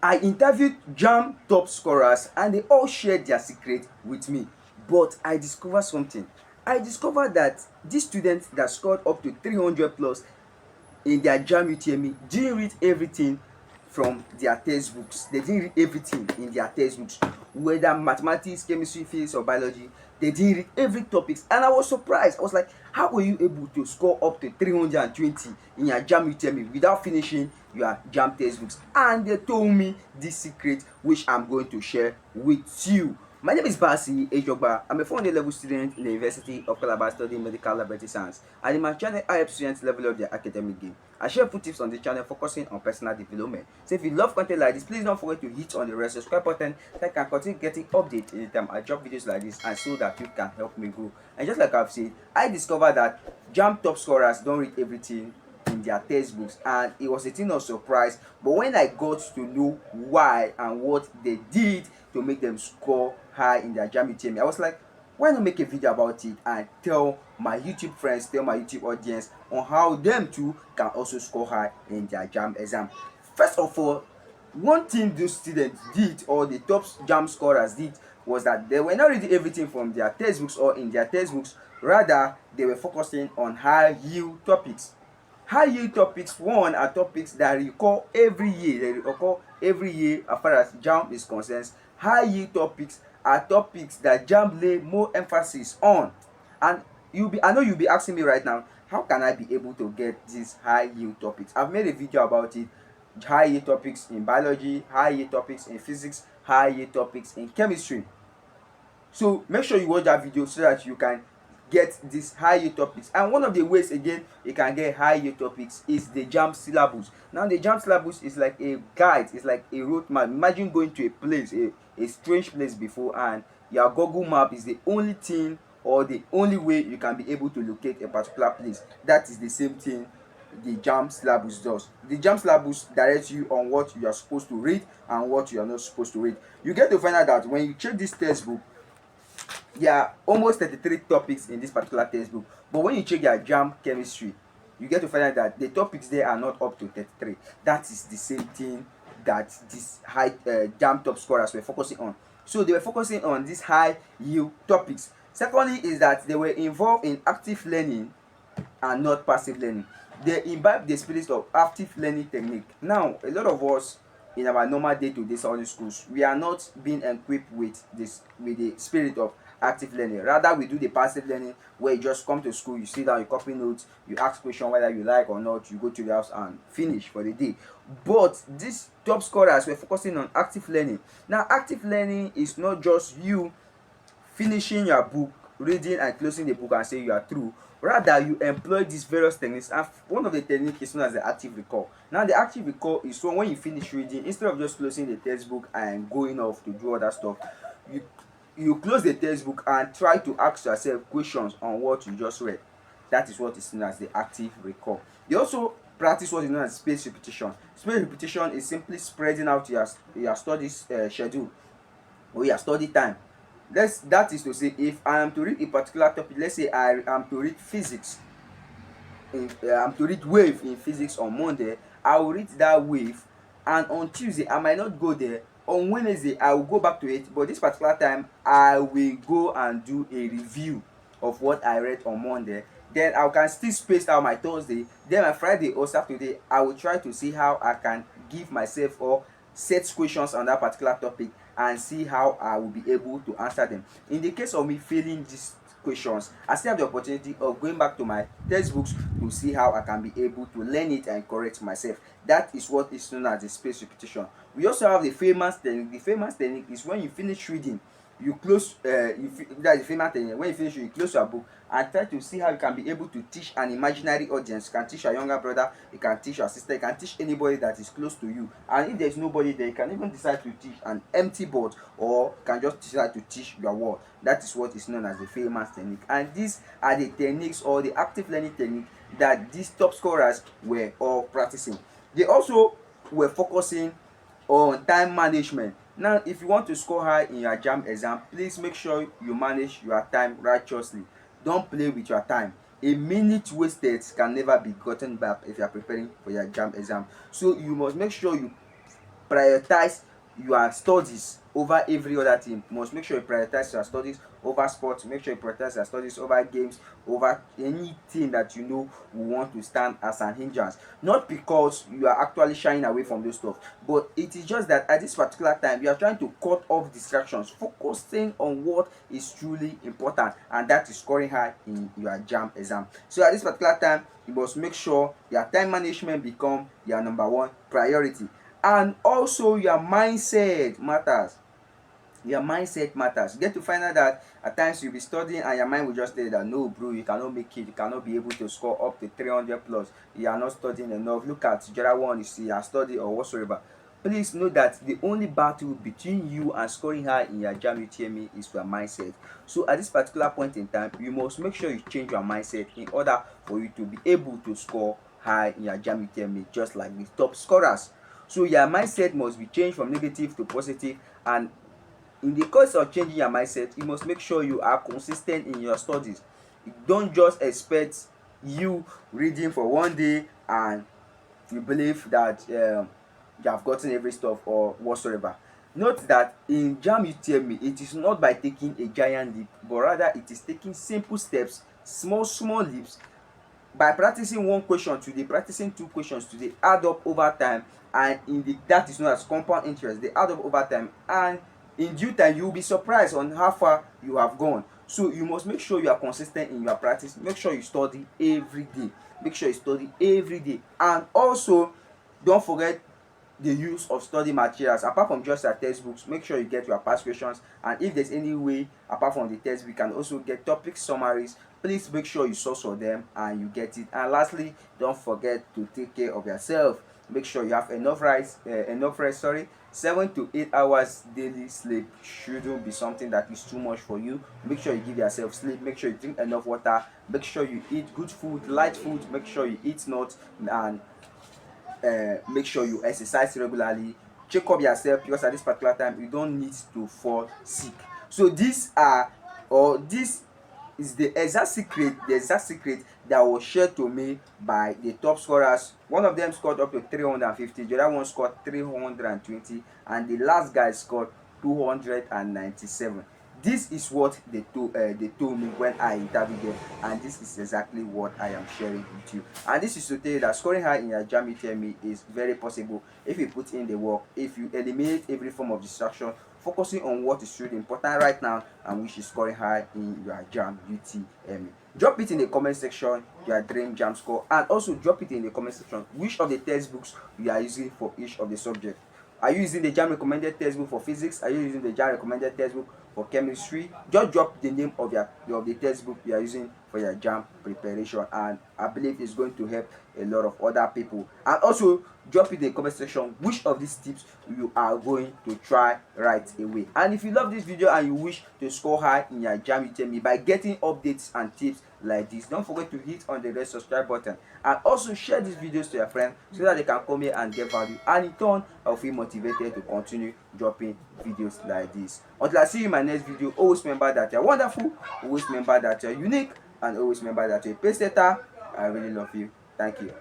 I interviewed JAMB top scorers and they all shared their secret with me. But I discovered something. I discovered that these students that scored up to 300 plus in their JAMB UTME didn't read everything from their textbooks. They didn't read everything in their textbooks, whether mathematics, chemistry, physics, or biology. They didn't read every topics, and I was surprised. I was like, how were you able to score up to 320 in your JAMB UTME without finishing your JAMB textbooks? And they told me this secret, which I'm going to share with you. My name is Basi Ejogba. I'm a 400 level student in the University of Calabar studying medical laboratory science. And in my channel, I help students level up their academic game. I share full tips on the channel focusing on personal development. So if you love content like this, please don't forget to hit on the red subscribe button so I can continue getting updates anytime I drop videos like this, and so that you can help me grow. And just like I've said, I discovered that JAMB top scorers don't read everything in their textbooks, and it was a thing of surprise. But when I got to know why and what they did to make them score high in their JAMB UTME, I was like, why not make a video about it and tell my YouTube friends, tell my YouTube audience on how them too can also score high in their JAMB exam. First of all, one thing those students did, or the top JAMB scorers did, was that they were not reading everything from their textbooks or in their textbooks. Rather, they were focusing on high yield topics. High yield topics, one, are topics that recur every year. They recur every year as far as JAMB is concerned. High yield topics are topics that JAMB lay more emphasis on. And I know you'll be asking me right now, how can I be able to get these high yield topics? I've made a video about it. High yield topics in biology, high yield topics in physics, high yield topics in chemistry. So make sure you watch that video so that you can get these high yield topics. And one of the ways again you can get high yield topics is the JAMB syllabus. Now the JAMB syllabus is like a guide, it's like a roadmap. Imagine going to a place, a strange place before, and your Google map is the only thing or the only way you can be able to locate a particular place. That is the same thing the JAMB syllabus does. The JAMB syllabus directs you on what you are supposed to read and what you are not supposed to read. You get to find out that when you check this textbook, there are almost 33 topics in this particular textbook, but when you check your JAMB chemistry, you get to find out that the topics there are not up to 33. That is the same thing that these high JAMB top scorers were focusing on. So they were focusing on these high yield topics. Secondly is that they were involved in active learning and not passive learning. They imbibe the spirit of active learning technique. Now, a lot of us in our normal day-to-day study schools, we are not being equipped with the spirit of active learning. Rather, we do the passive learning, where you just come to school, you sit down, you copy notes, you ask questions whether you like or not, you go to the house and finish for the day. But these top scorers were focusing on active learning. Now, active learning is not just you finishing your book, reading and closing the book and say you are through. Rather, you employ these various techniques, and one of the techniques is known as the active recall. Now the active recall is when you finish reading, instead of just closing the textbook and going off to do other stuff, you close the textbook and try to ask yourself questions on what you just read. That is what is known as the active recall. They also practice what is known as spaced repetition. Spaced repetition is simply spreading out your studies schedule or your study time. That is to say, if I am to read a particular topic, let's say I am to read physics, I'm to read wave in physics on Monday, I will read that wave, and on Tuesday I might not go there. On Wednesday I will go back to it, but this particular time I will go and do a review of what I read on Monday. Then I can still space out my Thursday, then my Friday or Saturday I will try to see how I can give myself or set questions on that particular topic and see how I will be able to answer them. In the case of me failing these questions, I still have the opportunity of going back to my textbooks to see how I can be able to learn it and correct myself. That is what is known as the spaced repetition. We also have the famous technique. The famous technique is when you finish reading, you close that is the famous technique. When you finish, you close your book and try to see how you can be able to teach an imaginary audience. You can teach your younger brother, you can teach your sister, you can teach anybody that is close to you. And if there's nobody there, you can even decide to teach an empty board, or you can just decide to teach your word. That is what is known as the famous technique. And these are the techniques or the active learning technique that these top scorers were all practicing. They also were focusing on time management. Now, if you want to score high in your JAMB exam, please make sure you manage your time righteously. Don't play with your time. A minute wasted can never be gotten back if you are preparing for your JAMB exam. So you must make sure you prioritize your studies over every other thing. You must make sure you prioritize your studies over sports. Make sure you prioritize your studies over games, over anything that you know will want to stand as an hindrance. Not because you are actually shying away from those stuff, but it is just that at this particular time you are trying to cut off distractions, focusing on what is truly important, and that is scoring high in your JAMB exam. So at this particular time, you must make sure your time management become your number one priority. And also your mindset matters. Your mindset matters. You get to find out that at times you'll be studying and your mind will just tell you that no bro, you cannot make it, you cannot be able to score up to 300 plus, you are not studying enough, look at the other one, you see you are studying or whatsoever. Please know that the only battle between you and scoring high in your JAMB UTME is your mindset. So at this particular point in time, you must make sure you change your mindset in order for you to be able to score high in your JAMB UTME, just like the top scorers. So your mindset must be changed from negative to positive, and in the course of changing your mindset, you must make sure you are consistent in your studies. You don't just expect you reading for one day and you believe that you have gotten every stuff or whatsoever. Note that in JAMB UTME, it is not by taking a giant leap, but rather it is taking simple steps, small leaps. By practicing one question today, practicing two questions today, add up over time, and that is known as compound interest. They add up over time, and in due time you will be surprised on how far you have gone. So you must make sure you are consistent in your practice. Make sure you study every day. Make sure you study every day, and also don't forget the use of study materials. Apart from just your textbooks, make sure you get your past questions, and if there's any way apart from the textbook, you can also get topic summaries. Please make sure you source for them and you get it. And lastly, don't forget to take care of yourself. Make sure you have enough rest. 7 to 8 hours daily sleep shouldn't be something that is too much for you. Make sure you give yourself sleep. Make sure you drink enough water. Make sure you eat good food, light food. Make sure you eat nuts, and make sure you exercise regularly. Check up yourself, because at this particular time you don't need to fall sick. So this is the exact secret that was shared to me by the top scorers. One of them scored up to 350, the other one scored 320, and the last guy scored 297. This is what they told me when I interviewed them, and this is exactly what I am sharing with you. And this is to tell you that scoring high in your JAMB UTME is very possible if you put in the work, if you eliminate every form of distraction, focusing on what is really important right now, and which is scoring high in your JAMB UTME. Drop it in the comment section your dream JAMB score, and also drop it in the comment section which of the textbooks you are using for each of the subjects. Are you using the JAMB recommended textbook for physics? Are you using the JAMB recommended textbook for chemistry? Just drop the name of the textbook you are using for your JAMB preparation, and I believe it's going to help a lot of other people. And also drop in the comment section which of these tips you are going to try right away. And if you love this video and you wish to score high in your JAMB UTME by getting updates and tips like this, don't forget to hit on the red subscribe button, and also share these videos to your friends so that they can come here and get value, and in turn I'll feel motivated to continue dropping videos like this. Until I see you in my next video, always remember that you're wonderful, always remember that you're unique, and always remember that you're a pace setter. I really love you. Thank you.